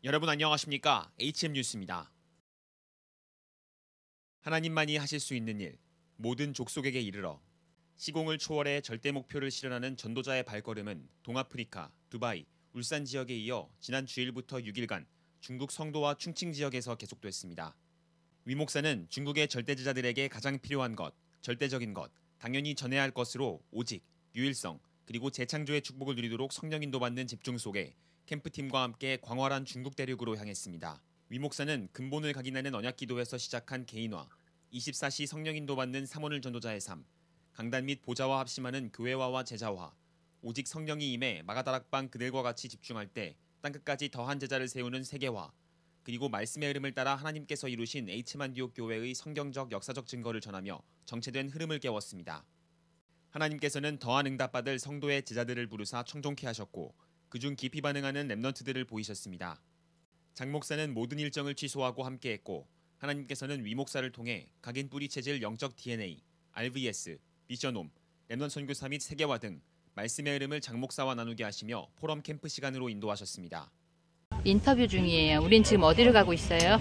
여러분 안녕하십니까? HM 뉴스입니다. 하나님만이 하실 수 있는 일, 모든 족속에게 이르러. 시공을 초월해 절대 목표를 실현하는 전도자의 발걸음은 동아프리카, 두바이, 울산 지역에 이어 지난 주일부터 6일간 중국 성도와 충칭 지역에서 계속됐습니다. 위 목사는 중국의 절대제자들에게 가장 필요한 것, 절대적인 것, 당연히 전해야 할 것으로 오직, 유일성, 그리고 재창조의 축복을 누리도록 성령 인도받는 집중 속에 캠프팀과 함께 광활한 중국 대륙으로 향했습니다. 위 목사는 근본을 각인하는 언약기도에서 시작한 개인화, 24시 성령 인도받는 삼오늘 전도자의 삶, 강단 및 보좌와 합심하는 교회화와 제자화, 오직 성령이 임해 마가다락방 그들과 같이 집중할 때 땅끝까지 더한 제자를 세우는 세계화, 그리고 말씀의 흐름을 따라 하나님께서 이루신 H만디옥 교회의 성경적 역사적 증거를 전하며 정체된 흐름을 깨웠습니다. 하나님께서는 더한 응답받을 성도의 제자들을 부르사 청종케 하셨고 그중 깊이 반응하는 렘넌트들을 보이셨습니다. 장 목사는 모든 일정을 취소하고 함께했고 하나님께서는 위 목사를 통해 각인 뿌리 체질 영적 DNA, RVS, 미션홈, 렘넌 선교사 및 세계화 등 말씀의 흐름을 장 목사와 나누게 하시며 포럼 캠프 시간으로 인도하셨습니다. 인터뷰 중이에요. 우린 지금 어디를 가고 있어요?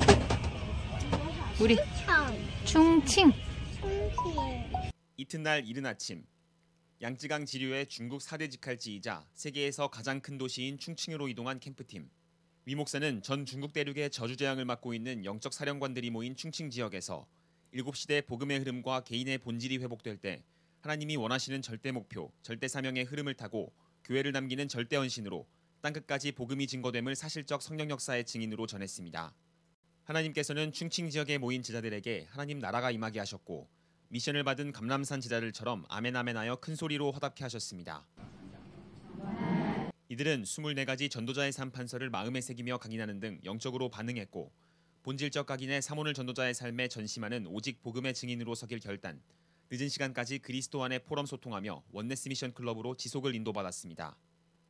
우리 충칭. 이튿날 이른 아침 양쯔강 지류의 중국 4대 직할지이자 세계에서 가장 큰 도시인 충칭으로 이동한 캠프팀. 위 목사는 전 중국 대륙의 저주재앙을 맡고 있는 영적 사령관들이 모인 충칭 지역에서 7시대 복음의 흐름과 개인의 본질이 회복될 때 하나님이 원하시는 절대 목표, 절대 사명의 흐름을 타고 교회를 남기는 절대 헌신으로 땅끝까지 복음이 증거됨을 사실적 성령 역사의 증인으로 전했습니다. 하나님께서는 충칭 지역에 모인 제자들에게 하나님 나라가 임하게 하셨고 미션을 받은 감람산 제자들처럼 아멘 아멘하여 큰 소리로 화답케 하셨습니다. 이들은 24가지 전도자의 삶 판서를 마음에 새기며 각인하는 등 영적으로 반응했고 본질적 각인의 삼오늘 전도자의 삶에 전심하는 오직 복음의 증인으로 서길 결단, 늦은 시간까지 그리스도 안에 포럼 소통하며 원네스 미션 클럽으로 지속을 인도받았습니다.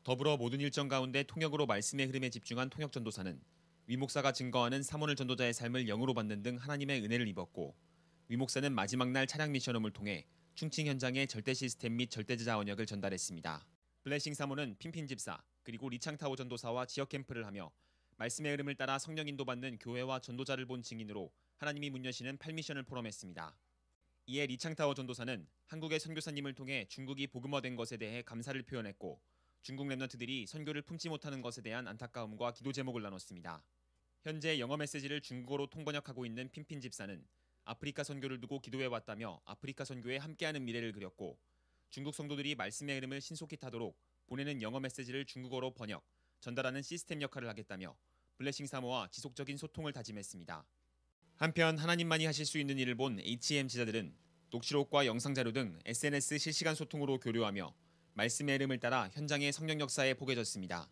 더불어 모든 일정 가운데 통역으로 말씀의 흐름에 집중한 통역 전도사는 위 목사가 증거하는 삼오늘 전도자의 삶을 영으로 받는 등 하나님의 은혜를 입었고 위 목사는 마지막 날 차량 미션홈을 통해 충칭 현장에 절대 시스템 및 절대제자 언역을 전달했습니다. 블레싱 사모는 핀핀 집사 그리고 리창타오 전도사와 지역 캠프를 하며 말씀의 흐름을 따라 성령 인도받는 교회와 전도자를 본 증인으로 하나님이 문 여시는 8미션을 포럼했습니다. 이에 리창타오 전도사는 한국의 선교사님을 통해 중국이 복음화된 것에 대해 감사를 표현했고 중국 렘넌트들이 선교를 품지 못하는 것에 대한 안타까움과 기도 제목을 나눴습니다. 현재 영어 메시지를 중국어로 통번역하고 있는 핀핀 집사는 아프리카 선교를 두고 기도해왔다며 아프리카 선교에 함께하는 미래를 그렸고 중국 성도들이 말씀의 흐름을 신속히 타도록 보내는 영어 메시지를 중국어로 번역, 전달하는 시스템 역할을 하겠다며 블레싱 사모와 지속적인 소통을 다짐했습니다. 한편 하나님만이 하실 수 있는 일을 본 HM 지자들은 녹취록과 영상자료 등 SNS 실시간 소통으로 교류하며 말씀의 흐름을 따라 현장의 성령 역사에 포개졌습니다.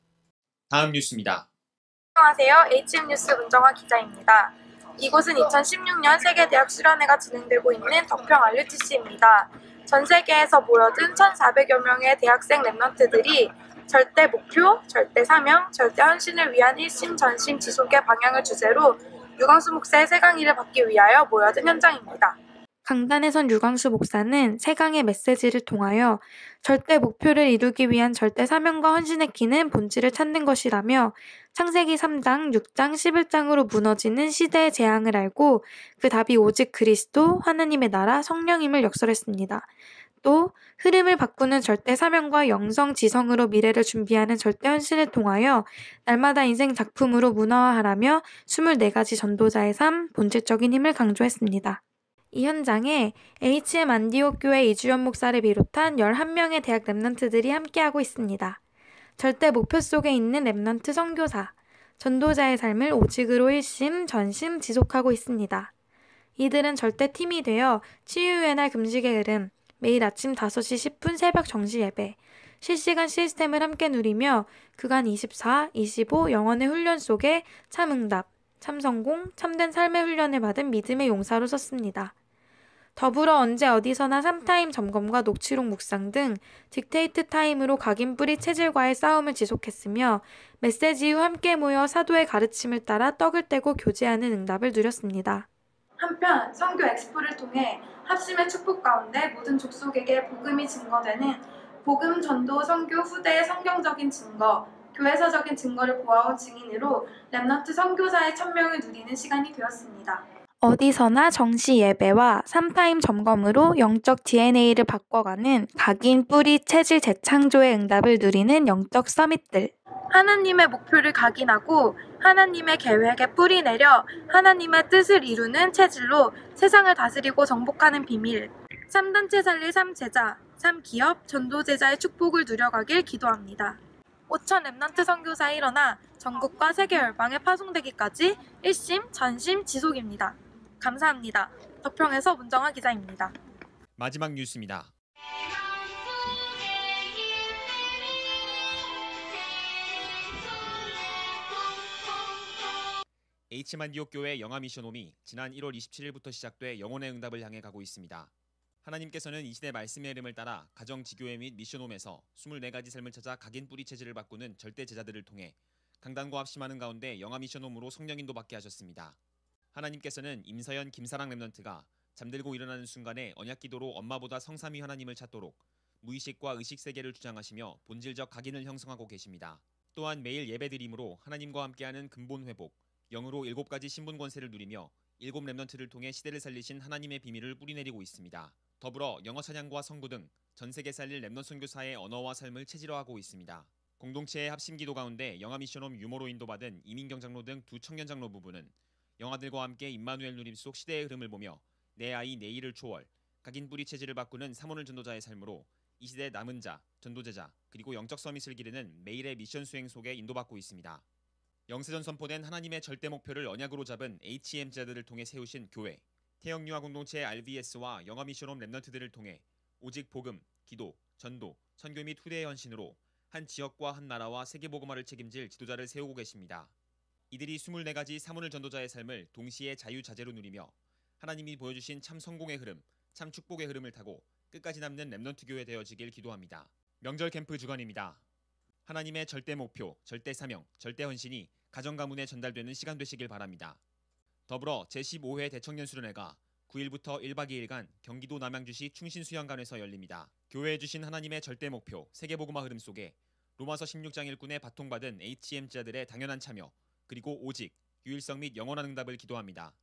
다음 뉴스입니다. 안녕하세요. HM 뉴스 문정화 기자입니다. 이곳은 2016년 세계대학 수련회가 진행되고 있는 덕평 RUTC입니다. 전 세계에서 모여든 1,400여 명의 대학생 렘넌트들이 절대 목표, 절대 사명, 절대 헌신을 위한 일심 전심 지속의 방향을 주제로 유광수 목사의 세 강의를 받기 위하여 모여든 현장입니다. 강단에 선 유광수 목사는 세 강의 메시지를 통하여 절대 목표를 이루기 위한 절대 사명과 헌신의 키는 본질을 찾는 것이라며 창세기 3장, 6장, 11장으로 무너지는 시대의 재앙을 알고 그 답이 오직 그리스도, 하나님의 나라, 성령임을 역설했습니다. 또 흐름을 바꾸는 절대 사명과 영성, 지성으로 미래를 준비하는 절대 헌신을 통하여 날마다 인생 작품으로 문화화하라며 24가지 전도자의 삶, 본질적인 힘을 강조했습니다. 이 현장에 HM 안디옥 교회 이주연 목사를 비롯한 11명의 대학 렘넌트들이 함께하고 있습니다. 절대 목표 속에 있는 렘넌트 선교사, 전도자의 삶을 오직으로 일심, 전심 지속하고 있습니다. 이들은 절대 팀이 되어 치유의 날 금식의 흐름, 매일 아침 5시 10분 새벽 정시 예배, 실시간 시스템을 함께 누리며 그간 24, 25 영혼의 훈련 속에 참응답, 참성공, 참된 삶의 훈련을 받은 믿음의 용사로 섰습니다. 더불어 언제 어디서나 3타임 점검과 녹취록 묵상 등 딕테이트 타임으로 각인 뿌리 체질과의 싸움을 지속했으며 메시지 후 함께 모여 사도의 가르침을 따라 떡을 떼고 교제하는 응답을 누렸습니다. 한편 선교 엑스포를 통해 합심의 축복 가운데 모든 족속에게 복음이 증거되는 복음 전도 선교 후대의 성경적인 증거 교회사적인 증거를 보아온 증인으로 렘넌트 선교사의 천명을 누리는 시간이 되었습니다. 어디서나 정시 예배와 3타임 점검으로 영적 DNA를 바꿔가는 각인 뿌리 체질 재창조의 응답을 누리는 영적 서밋들. 하나님의 목표를 각인하고 하나님의 계획에 뿌리 내려 하나님의 뜻을 이루는 체질로 세상을 다스리고 정복하는 비밀. 3단체 살릴 3제자, 3기업, 전도제자의 축복을 누려가길 기도합니다. 5천 렘넌트 선교사 일어나 전국과 세계 열방에 파송되기까지 일심, 전심, 지속입니다. 감사합니다. 덕평에서 문정아 기자입니다. 마지막 뉴스입니다. H만디옥 교회 영아미션홈이 지난 1월 27일부터 시작돼 영혼의 응답을 향해 가고 있습니다. 하나님께서는 이 시대 말씀의 흐름을 따라 가정 지교회 및 미션홈에서 24가지 삶을 찾아 각인 뿌리 체질을 바꾸는 절대 제자들을 통해 강단과 합심하는 가운데 영아미션홈으로 성령인도 받게 하셨습니다. 하나님께서는 임서연 김사랑 렘넌트가 잠들고 일어나는 순간에 언약기도로 엄마보다 성삼위 하나님을 찾도록 무의식과 의식 세계를 주장하시며 본질적 각인을 형성하고 계십니다. 또한 매일 예배드림으로 하나님과 함께하는 근본 회복, 영으로 7가지 신분 권세를 누리며 7 렘넌트를 통해 시대를 살리신 하나님의 비밀을 뿌리내리고 있습니다. 더불어 영어 찬양과 선고 등 전 세계 살릴 렘넌트 선교사의 언어와 삶을 체질화하고 있습니다. 공동체의 합심기도 가운데 영아미션홈 유머로 인도받은 이민경 장로 등 두 청년 장로 부부는 영아들과 함께 임마누엘 누림 속 시대의 흐름을 보며 내 아이 내일을 초월, 각인 뿌리 체질을 바꾸는 사모늘 전도자의 삶으로 이 시대 남은 자, 전도제자, 그리고 영적 서밋을 기르는 매일의 미션 수행 속에 인도받고 있습니다. 영세전 선포된 하나님의 절대 목표를 언약으로 잡은 HM자들을 통해 세우신 교회, 태영유아 공동체 RVS와 영아미션홈 렘넌트들을 통해 오직 복음, 기도, 전도, 선교 및 후대의 헌신으로 한 지역과 한 나라와 세계 복음화를 책임질 지도자를 세우고 계십니다. 이들이 24가지 사모늘 전도자의 삶을 동시에 자유자재로 누리며 하나님이 보여주신 참 성공의 흐름, 참 축복의 흐름을 타고 끝까지 남는 렘넌트 교회 되어지길 기도합니다. 명절 캠프 주간입니다. 하나님의 절대 목표, 절대 사명, 절대 헌신이 가정 가문에 전달되는 시간 되시길 바랍니다. 더불어 제15회 대청년 수련회가 9일부터 1박 2일간 경기도 남양주시 충신수양관에서 열립니다. 교회에 주신 하나님의 절대 목표, 세계복음화 흐름 속에 로마서 16장 일꾼에 바통받은 HM자들의 당연한 참여, 그리고 오직, 유일성 및 영원한 응답을 기도합니다.